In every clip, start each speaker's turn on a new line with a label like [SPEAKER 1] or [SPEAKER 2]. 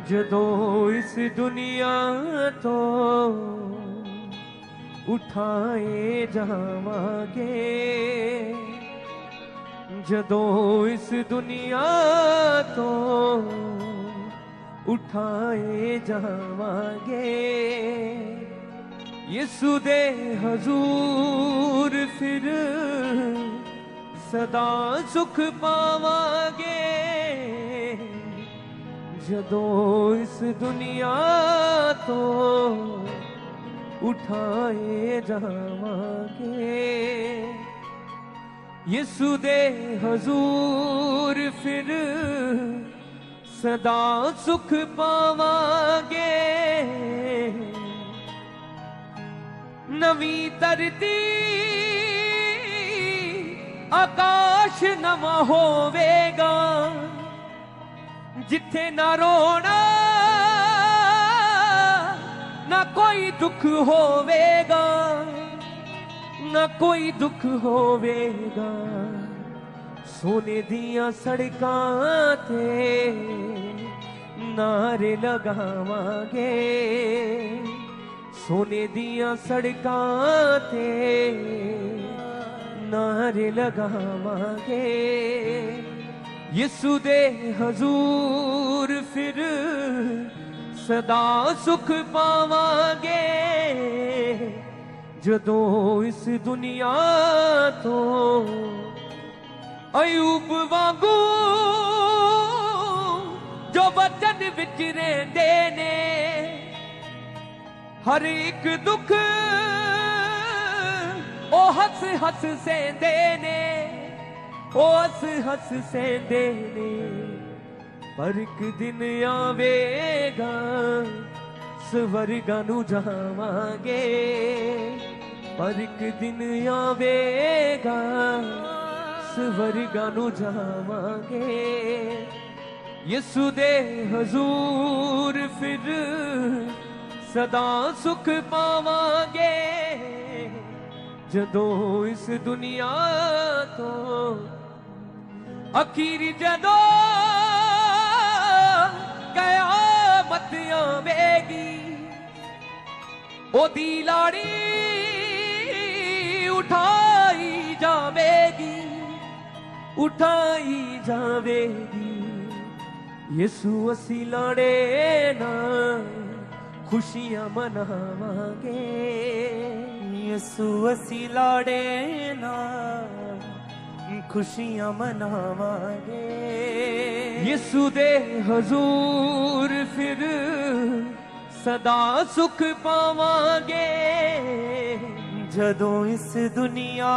[SPEAKER 1] जदों इस दुनिया तो उठाए जावांगे, जदों इस दुनिया तो उठाए जावांगे, यीशु दे हजूर फिर सदा सुख पावांगे। जदों इस दुनिया तो उठाए जावांगे, यीशु दे हजूर फिर सदा सुख पावांगे। नवी धरती आकाश नवा होवेगा, जिथे ना रोना ना कोई दुख होवेगा, ना कोई दुख होवेगा। सोने दिया सड़कां ते नारे लगावांगे, सोने दिया सड़कां ते नारे लगावांगे, यीशु दे हजूर फिर सदा सुख पावांगे। जदों इस दुनिया तो अयूब वांगू जो वचन विच रहिंदे ने, हर एक दुख ओ हस हस सहंदे ने, ओ हस हस सहंदे ने। पर एक दिन आवेगा स्वर्गां नूं जावांगे, पर एक दिन आवेगा स्वर्गां नूं जावांगे, यीशु दे हजूर फिर सदा सुख पावांगे। जदों इस दुनिया तो अखीर जदों कयामत आवेगी, ओदी लाड़ी उठाई जावेगी, उठाई जावेगी। यीशु असी लाड़े ना खुशियां मनावांगे, यीशु असी लाड़े ना खुशियां मनावांगे, यीशु दे हजूर फिर सदा सुख पावांगे। जदों इस दुनिया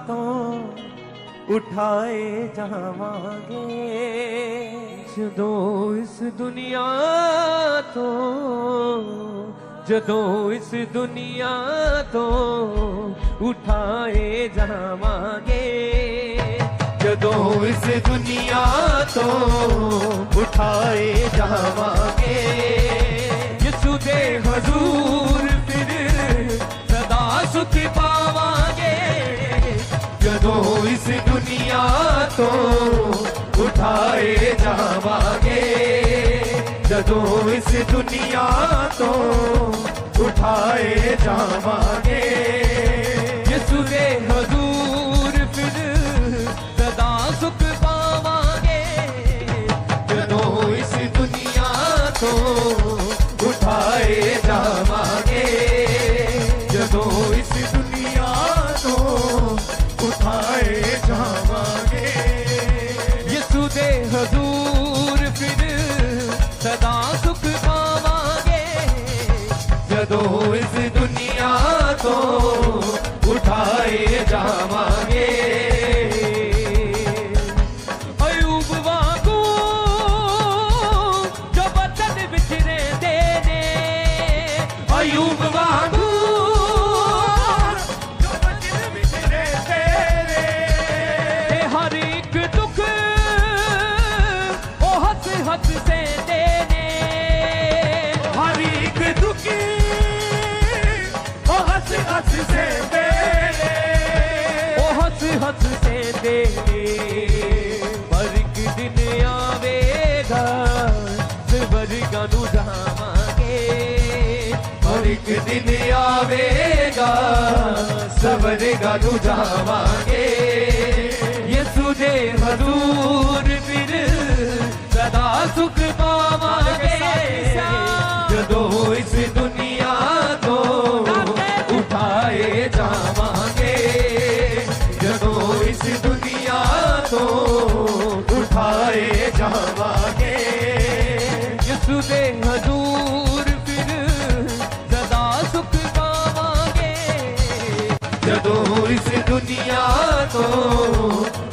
[SPEAKER 1] तो उठाए जावांगे, जदों इस दुनिया तो, जदों इस दुनिया तो उठाए जावांगे, जदों इस दुनिया तो उठाए जावांगे, यीशु दे हजूर फिर सदा सुख पावांगे। जदों इस दुनिया तो उठाए जावांगे, जदों इस दुनिया तो उठाए जावांगे, यीशु दे हजूर फिर सदा सुख पावांगे। जदों इस दुनिया तो उठाए जावांगे, जदों इस दुनिया तो उठाए जावांगे, यीशु दे हजूर फिर सदा सुख पावांगे। जदों इस दुनिया तो उठाए जावांगे। अयूब वांगू जो वचन विच रहिंदे ने, अयूब वांगू जो वचन विच रहिंदे ने, हर एक दुख ओ हस हस सहंदे ने, हर एक दुखी ओ हस हस सहंदे ने, ओ हस हस सहंदे ने। पर एक दिन आवेगा स्वर्गां
[SPEAKER 2] दिन आवेगा सवरेगा तू जावांगे यसु दे हजूर फिर सदा सुख पावांगे जदों इस दुनिया तो उठाए जावांगे जदों इस दुनिया तो उठाए जावांगे यसु दे हजूर फिर सदा सुख पावांगे जदों इस दुनिया तो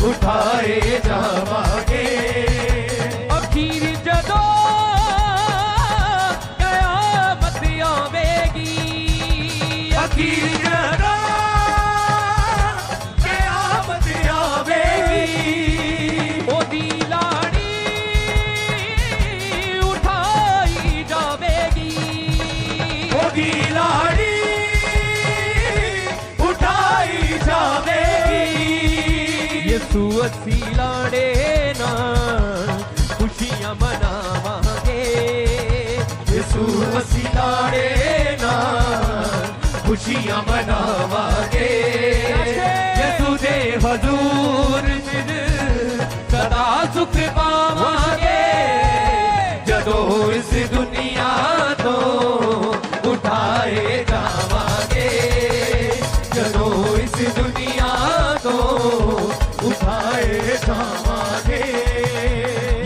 [SPEAKER 2] उठाए जावांगे
[SPEAKER 1] अखीर जदों कयामत आवेगी
[SPEAKER 2] अखीर जदों कयामत आवेगी
[SPEAKER 1] ओदी लाड़ी उठाई जावेगी
[SPEAKER 2] ओदी लाड़ी उठाई जावेगी
[SPEAKER 1] यसु असी लाड़े ना खुशियां मनावांगे
[SPEAKER 2] यसु असी लाड़े ना खुशियां मनावांगे यसु दे हजूर फिर सदा सुख पावांगे जदों इस दुनिया तो उठाए जावांगे जदों इस दुनिया तो उठाए जावांगे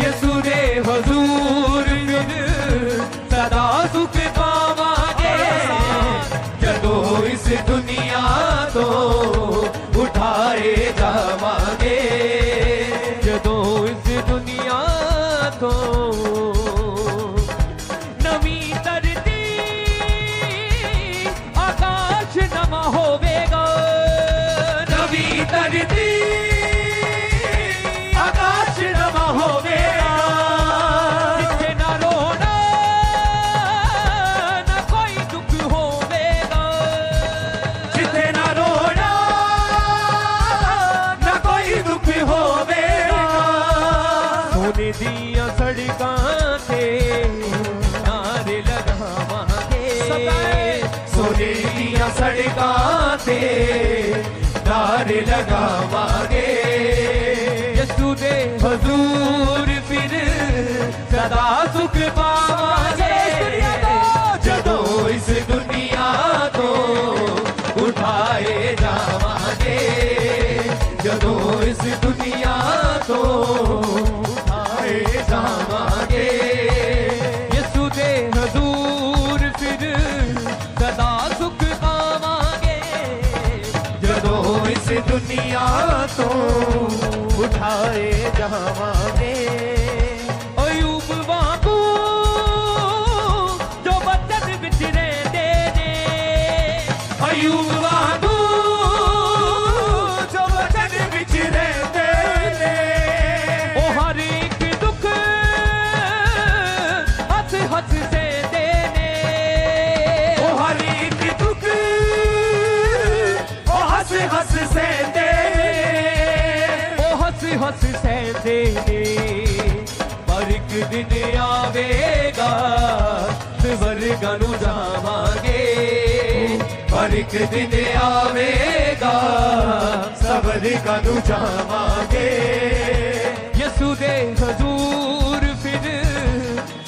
[SPEAKER 2] यसु दे हजूर फिर सदा सुख पावांगे जदों इस दुनिया तो उठाए जावांगे
[SPEAKER 1] जदों इस दुनिया तो नवी धरती आकाश नमा होवेगा
[SPEAKER 2] नवी धरती आकाश नमा होवेगा
[SPEAKER 1] जिथे ना रोना ना कोई दुख होवेगा
[SPEAKER 2] जिथे ना रोना ना कोई दुख होवेगा
[SPEAKER 1] सोने दिया सड़कां ते नारे लगावांगे
[SPEAKER 2] सोने दियां सड़कां ते नारे लगावांगे
[SPEAKER 1] यसु दे
[SPEAKER 2] हजूर फिर सदा सुख पावांगे जदों इस दुनिया तो उठाए जावांगे जदों इस दुनिया तो उठाए जावांगे
[SPEAKER 1] यसु दे हजूर फिर सदा सुख पावांगे
[SPEAKER 2] जदों इस दुनिया तो उठाए जावांगे
[SPEAKER 1] अयूब वांगू जो बचन विच रहिंदे ने
[SPEAKER 2] अयूब वांगू जो वचन विच रहिंदे ने
[SPEAKER 1] ओ हर एक दुख हस हस सहंदे ने
[SPEAKER 2] ओ हर एक दुख ओ हस हस सहंदे
[SPEAKER 1] ओ हस हस सहंदे ने
[SPEAKER 2] पर एक दिन आवेगा स्वर्गां नूं जावांगे पर एक दिन आवेगा स्वर्गां नूं जावांगे
[SPEAKER 1] यसु दे हजूर फिर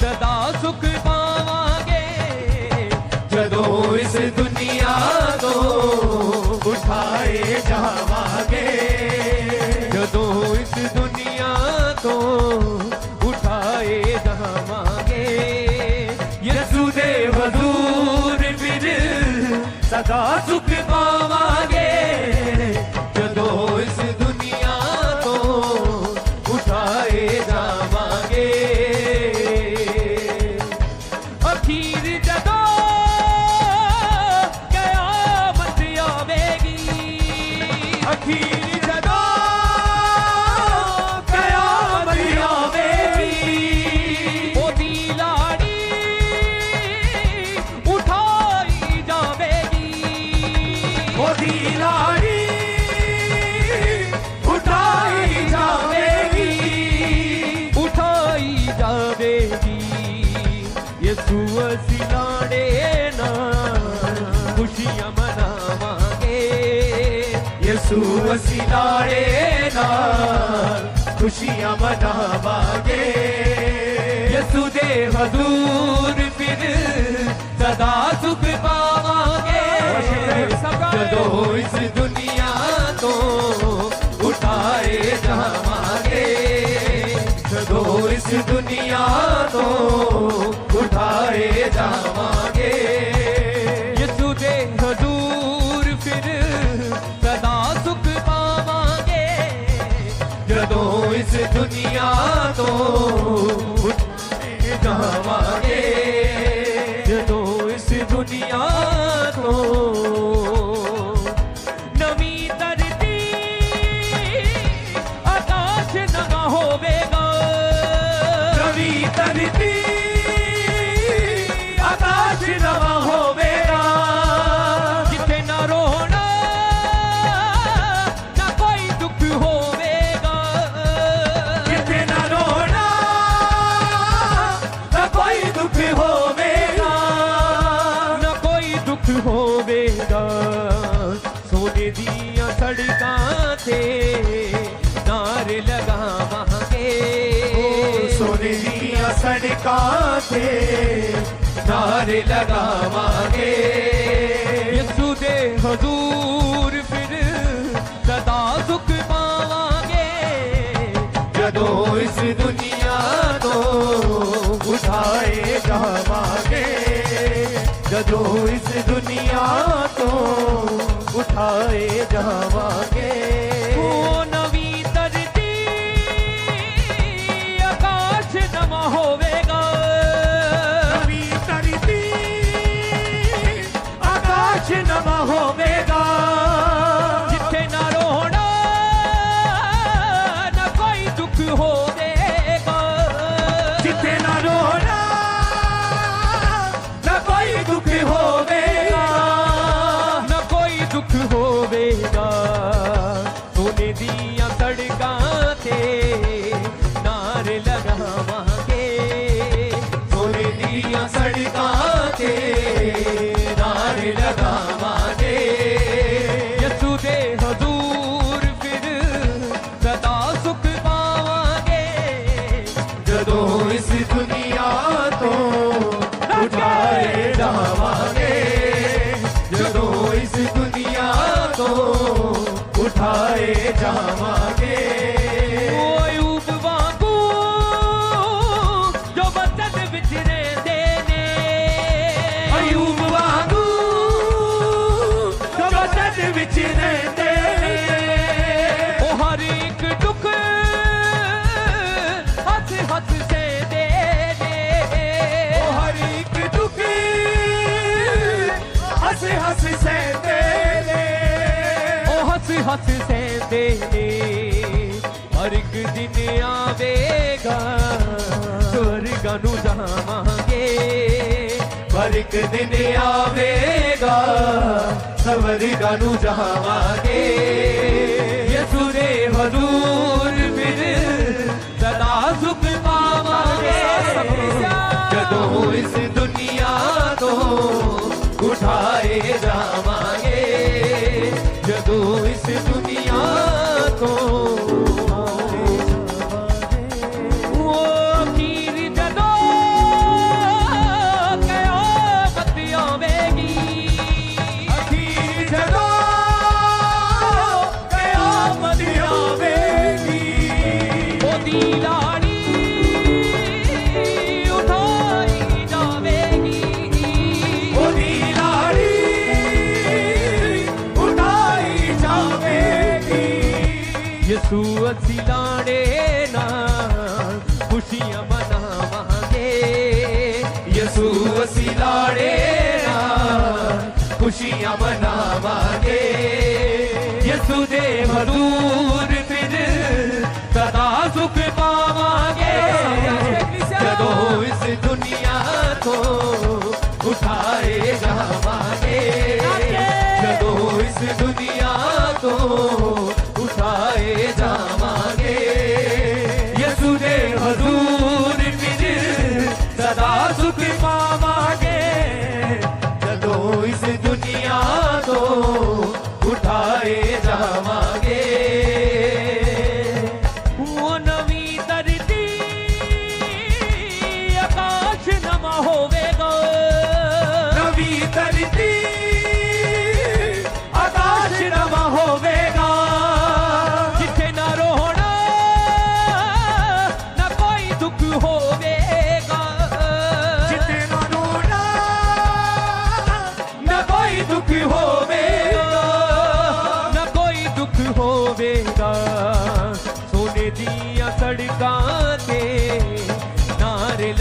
[SPEAKER 1] सदा सुख पावांगे
[SPEAKER 2] जदों इस दुनिया तो उठाए जावांगे
[SPEAKER 1] जदों इस दुनिया तो उठाए जावांगे
[SPEAKER 2] यसु दे हजूर फिर सदा सुख पावांगे जदों इस दुनिया तो उठाए जावांगे
[SPEAKER 1] अखीर जदों कयामत आवेगी
[SPEAKER 2] अखीर जदों कयामत आवेगी
[SPEAKER 1] ओदी लाड़ी उठाई जावेगी
[SPEAKER 2] ओदी लाड़ी उठाई जावेगी
[SPEAKER 1] उठाई जावेगी यसु असी लाड़े ना
[SPEAKER 2] ਅਸੀਂ ਲਾੜੇ ਨਾਲ ਖੁਸ਼ੀਆਂ ਮਨਾਵਾਂਗੇ
[SPEAKER 1] यसू दे हजूर फिर सदा सुख पावांगे
[SPEAKER 2] ਜਦੋਂ ਇਸ ਦੁਨੀਆ ਤੋਂ ਉਠਾਏ ਜਾਵਾਂਗੇ ਜਦੋਂ ਇਸ ਦੁਨੀਆ ਤੋਂ ਉਠਾਏ ਜਾਵਾਂਗੇ
[SPEAKER 1] यसू दे हजूर फिर सदा सुख पावांगे
[SPEAKER 2] ਜਦੋਂ ਇਸ ਦੁਨੀਆ ਤੋਂ ਉਠਾਏ ਜਾਵਾਂਗੇ
[SPEAKER 1] ਜਦੋਂ ਇਸ ਦੁਨੀਆ ਤੋਂ ਨਵੀਂ ਧਰਤੀ ਆਕਾਸ਼ ਨਵਾਂ ਹੋਵੇਗਾ
[SPEAKER 2] ਨਵੀਂ ਧਰਤੀ ਆਕਾਸ਼ ਨਵਾਂ ਹੋਵੇਗਾ
[SPEAKER 1] ਜਿੱਥੇ ਨਾ ਰੋਣਾ ਨਾ ਕੋਈ ਦੁੱਖ ਹੋਵੇਗਾ
[SPEAKER 2] ਜਿੱਥੇ ਨਾ ਰੋਣਾ ਨਾ ਕੋਈ ਦੁੱਖ ਹੋਵੇਗਾ
[SPEAKER 1] ਨਾ ਕੋਈ ਦੁੱਖ ਹੋਵੇਗਾ ਸੋਨੇ ਦੀਆਂ ਸੜਕਾਂ ਤੇ ਨਾਰੇ ਲਗਾਵਾਂਗੇ
[SPEAKER 2] ਸੋਨੇ ਦੀਆਂ ਸੜਕਾਂ ਤੇ ਨਾਰੇ ਲਗਾਵਾਂਗੇ
[SPEAKER 1] यसू दे हजूर फिर सदा सुख पावांगे
[SPEAKER 2] ਜਦੋਂ ਇਸ ਦੁਨੀਆ ਤੋਂ ਉਠਾਏ ਜਾਵਾਂਗੇ ਜਦੋਂ ਇਸ ਦੁਨੀਆ ਤੋਂ ਉਠਾਏ ਜਾਵਾਂਗੇ
[SPEAKER 1] ਉਹ ਨਵੀਂ ਧਰਤੀ ਆਕਾਸ਼ ਨਵਾਂ ਹੋਵੇਗਾ
[SPEAKER 2] ਨਵੀਂ ਧਰਤੀ ਆਕਾਸ਼ ਨਵਾਂ ਹੋਵੇਗਾ
[SPEAKER 1] ਜਿੱਥੇ ਨਾ ਰੋਣਾ ਨਾ ਕੋਈ ਦੁੱਖ ਹੋਵੇਗਾ
[SPEAKER 2] ਜਿੱਥੇ ਨਾ ਰੋਣਾ ਨਾ ਕੋਈ ਦੁੱਖ ਹੋਵੇਗਾ
[SPEAKER 1] ਨਾ ਕੋਈ ਦੁੱਖ ਹੋਵੇਗਾ ਸੋਨੇ ਦੀਆਂ ਸੜਕਾਂ ਤੇ ਨਾਰੇ ਲਗਾਵਾਂਗੇ
[SPEAKER 2] ਸੋਨੇ ਦੀਆਂ ਸੜਕਾਂ ਤੇ ਨਾਰੇ ਲਗਾਵਾਂਗੇ
[SPEAKER 1] यसू दे हजूर फिर सदा सुख पावांगे
[SPEAKER 2] ਜਦੋਂ ਇਸ ਦੁਨੀਆ ਤੋਂ ਉਠਾਏ ਜਾਵਾਂਗੇ ਜਦੋਂ ਇਸ ਦੁਨੀਆ ਤੋਂ ਉਠਾਏ ਜਾਵਾਂਗੇ
[SPEAKER 1] ਉਹ ਅਯੂਬ ਵਾਂਗੂ ਜੋ ਵਤਨ ਵਿੱਚ ਰਹਿੰਦੇ ਨੇ
[SPEAKER 2] ਅਯੂਬ ਵਾਂਗੂ ਜੋ ਵਤਨ ਵਿੱਚ ਰਹਿੰਦੇ ਨੇ
[SPEAKER 1] ਉਹ ਹਰ ਇੱਕ ਦੁੱਖ ਹੱਥ ਹੱਥ ਸਹਿੰਦੇ ਨੇ
[SPEAKER 2] ਉਹ ਹਰ ਇੱਕ ਦੁੱਖ ਹੱਸ ਹੱਸ ਸਹਿੰਦੇ ਨੇ
[SPEAKER 1] ਉਹ ਹੱਸ ਹੱਸ ਸਹਿੰਦੇ ਨੇ ਹਰ ਇੱਕ ਦਿਨ ਆਵੇਗਾ ਸਵਰਗਾਂ ਨੂੰ ਜਾਵਾਂਗੇ
[SPEAKER 2] ਪਰ ਇੱਕ ਦਿਨ ਆਵੇਗਾ ਸਵਰਗਾਂ ਨੂੰ ਜਾਵਾਂਗੇ
[SPEAKER 1] यसू दे हजूर फिर सदा सुख पावांगे
[SPEAKER 2] ਜਦੋਂ ਇਸ ਦੁਨੀਆ ਤੋਂ ਉਠਾਏ ਜਾਵਾਂਗੇ ਜਦੋਂ ਇਸ ਦੁਨੀਆ ਤੋਂ
[SPEAKER 1] वो अखीर जदों क़यामत आवेगी
[SPEAKER 2] ਅਖੀਰ ਜਦੋਂ ਕਿਆਮਤ ਆਵੇਗੀ
[SPEAKER 1] ओदी लाड़ी उठाई जावेगी
[SPEAKER 2] ਉਹਦੀ ਲਾੜੀ ਉਠਾਈ ਜਾਵੇਗੀ
[SPEAKER 1] यसू असी लाड़े नाल खुशियां मनावांगे
[SPEAKER 2] ਯਸੂ ਅਸੀਂ ਲਾੜੇ ਨਾਲ ਖੁਸ਼ੀਆਂ ਮਨਾਵਾਂਗੇ
[SPEAKER 1] यसू दे हजूर फिर सदा सुख पावांगे
[SPEAKER 2] ਜਦੋਂ ਇਸ ਦੁਨੀਆ ਤੋਂ ਉਠਾਏ ਜਾਵਾਂਗੇ ਜਦੋਂ ਇਸ ਦੁਨੀਆ ਤੋਂ ਉਠਾਏ ਜਾਵਾਂਗੇ ਯਿਸੂ ਦੇ ਹਜ਼ੂਰ ਫਿਰ ਸਦਾ ਸੁਖ ਪਾਵਾਂਗੇ ਜਦੋਂ ਇਸ ਦੁਨੀਆ ਤੋਂ ਉਠਾਏ ਜਾਵਾਂਗੇ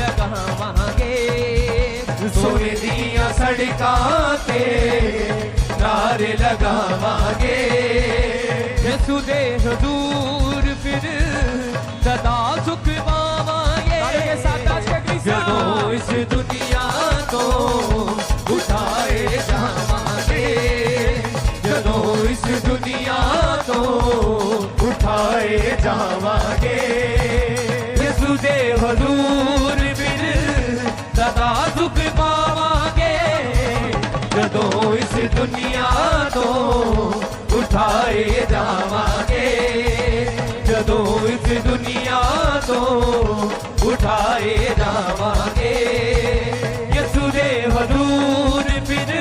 [SPEAKER 2] लगावांगे
[SPEAKER 1] सोने दिया सड़कां ते नारे लगावांगे
[SPEAKER 2] यसु दे हजूर फिर सदा सुख पावांगे
[SPEAKER 1] जदों इस दुनिया तो उठाए जावांगे जदों इस दुनिया तो उठाए जावांगे
[SPEAKER 2] यसु दे हजूर फिर सदा सुख पावांगे
[SPEAKER 1] जदों इस दुनिया तो उठाए जावांगे जदों इस दुनिया तो उठाए जावांगे
[SPEAKER 2] यसु दे हजूर फिर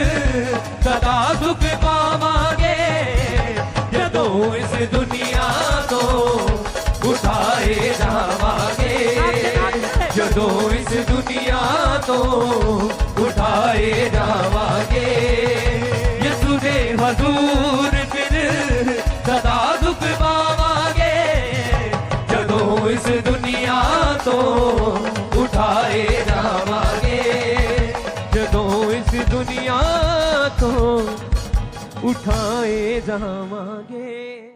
[SPEAKER 2] सदा सुख पावांगे
[SPEAKER 1] जदों इस दुनिया तो उठाए जावांगे जदों इस दुनिया तो उठाए जावांगे
[SPEAKER 2] यसु दे हजूर फिर सदा सुख पावांगे
[SPEAKER 1] जदों इस दुनिया तो उठाए जावांगे
[SPEAKER 2] जदों इस दुनिया तो उठाए जावांगे।